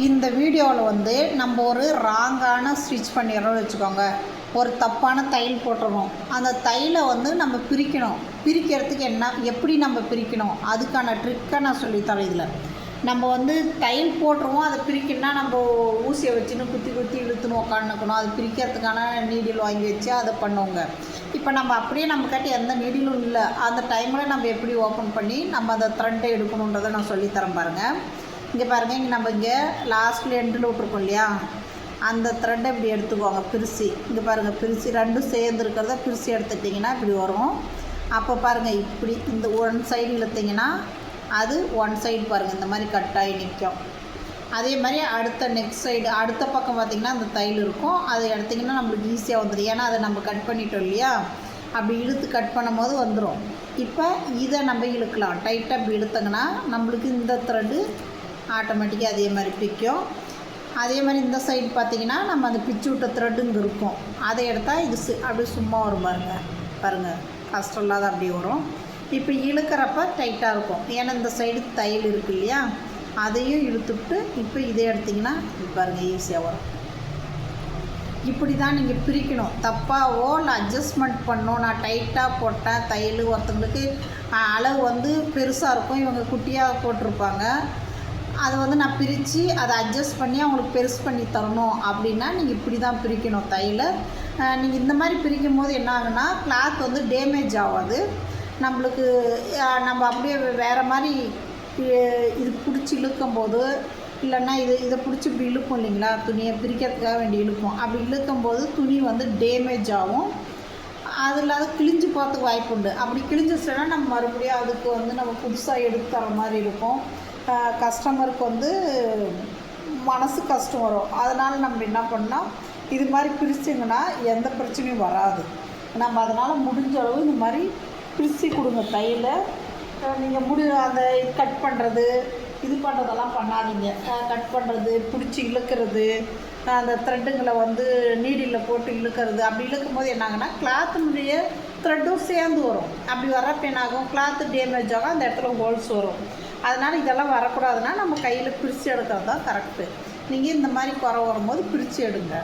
இந்த வீடியோவில் வந்து நம்ம ஒரு ராங்கான ஸ்டிச் பண்ணிடுறோம்னு வச்சுக்கோங்க. ஒரு தப்பான தையல் போட்டுறோம். அந்த தையலை வந்து நம்ம பிரிக்கணும். பிரிக்கிறதுக்கு எப்படி நம்ம பிரிக்கணும் அதுக்கான ட்ரிக்கை நான் சொல்லித்தரேன். இதில் நம்ம வந்து தையல் போட்டுருவோம், அதை பிரிக்கணும்னா நம்ம ஊசியை வச்சுன்னு குத்தி குத்தி இழுத்துன்னு உக்காந்துக்கணும். அது பிரிக்கிறதுக்கான நீடில் வாங்கி வச்சு அதை பண்ணுவோங்க. இப்போ நம்ம அப்படியே நம்மக்கிட்ட எந்த நீடிலும் இல்லை, அந்த டைமில் நம்ம எப்படி ஓப்பன் பண்ணி நம்ம அந்த த்ரெட்டை எடுக்கணுன்றதை நான் சொல்லித்தரேன் பாருங்கள். இங்கே பாருங்கள், இங்கே நம்ம இங்கே லாஸ்ட்டில் எண்டில் விட்ருக்கோம் இல்லையா, அந்த த்ரெட்டை இப்படி எடுத்துக்கோங்க பிரித்து. இங்கே பாருங்கள், பிரித்து ரெண்டும் சேர்ந்துருக்கிறத பிரித்து எடுத்துட்டிங்கன்னா இப்படி வரும். அப்போ பாருங்கள், இப்படி இந்த ஒன் சைடு இழுத்திங்கன்னா அது ஒன் சைடு பாருங்கள் இந்த மாதிரி கட்டாகி நிற்கும். அதே மாதிரி அடுத்த நெக்ஸ்ட் சைடு அடுத்த பக்கம் பார்த்திங்கன்னா அந்த தையல் இருக்கும், அதை எடுத்திங்கன்னா நம்மளுக்கு ஈஸியாக வந்துடும். ஏன்னா அதை நம்ம கட் பண்ணிட்டோம் இல்லையா, அப்படி இழுத்து கட் பண்ணும் போது வந்துடும். இப்போ இதை நம்ம இழுக்கலாம், டைட்டாக அப்படி இழுத்தங்கன்னா நம்மளுக்கு இந்த த்ரெட்டு ஆட்டோமேட்டிக்காக அதே மாதிரி பிக்கும். அதே மாதிரி இந்த சைடு பார்த்திங்கன்னா நம்ம அந்த பிச்சு விட்ட த்ரெட்டு இங்கே இருக்கும், அதை எடுத்தால் இது அப்படியே சும்மா வரும் பாருங்கள் கஷ்டம் இல்லாத அப்படியே வரும். இப்போ இழுக்கிறப்ப டைட்டாக இருக்கும், ஏன்னா இந்த சைடு தையல் இருக்குது இல்லையா, அதையும் இழுத்துவிட்டு இப்போ இதை எடுத்திங்கன்னா இது பாருங்கள் ஈஸியாக வரும். இப்படி தான் நீங்கள் பிரிக்கணும். தப்பாவோ இல்லை அட்ஜஸ்ட்மெண்ட் பண்ணணும். நான் டைட்டாக போட்டேன் தையல், ஒருத்தங்களுக்கு அளவு வந்து பெருசாக இருக்கும், இவங்க குட்டியாக போட்டிருப்பாங்க, அதை வந்து நான் பிரித்து அதை அட்ஜஸ்ட் பண்ணி அவங்களுக்கு பெருசு பண்ணி தரணும் அப்படின்னா நீங்கள் இப்படி தான் பிரிக்கணும் தையலை. நீங்கள் இந்த மாதிரி பிரிக்கும் போது என்ன ஆகுன்னா கிளாத் வந்து டேமேஜ் ஆகாது. நம்மளுக்கு நம்ம அப்படியே வேறு மாதிரி இது பிடிச்சி இழுக்கும்போது, இல்லைன்னா இதை பிடிச்சி இப்படி இழுப்போம் இல்லைங்களா, துணியை பிரிக்கிறதுக்காக வேண்டி இழுப்போம், அப்படி இழுக்கும்போது துணி வந்து டேமேஜ் ஆகும். அது இல்லாத கிழிஞ்சு போகிறதுக்கு வாய்ப்பு உண்டு. அப்படி கிழிஞ்சிச்சுன்னா நம்ம மறுபடியும் அதுக்கு வந்து நம்ம புதுசாக எடுத்து தர மாதிரி இருக்கும். கஸ்டமருக்கு வந்து மனசு கஷ்டம் வரும். அதனால் நம்ம என்ன பண்ணால் இது மாதிரி பிரிச்சிங்கன்னா எந்த பிரச்சனையும் வராது. நம்ம அதனால் முடிஞ்ச அளவு இந்த மாதிரி பிரித்து கொடுங்க தையலை. நீங்கள் அந்த கட் பண்ணுறது இது பண்ணுறதெல்லாம் பண்ணாதீங்க. கட் பண்ணுறது, பிடிச்சி இழுக்கிறது, அந்த த்ரெட்டுங்களை வந்து நீடில் போட்டு இழுக்கிறது, அப்படி இழுக்கும் போது என்னாகுன்னா கிளாத்தினுடைய த்ரெட்டும் சேர்ந்து வரும். அப்படி வரப்போ என்னாகும், கிளாத்து டேமேஜ் ஆகும், அந்த இடத்துல ஹோல்ஸ் வரும். அதனால் இதெல்லாம் வரக்கூடாதுன்னா நம்ம கையில் பிரித்து எடுக்கிறது தான் கரெக்டு. நீங்கள் இந்த மாதிரி குறை வரும்போது பிரித்து எடுங்க.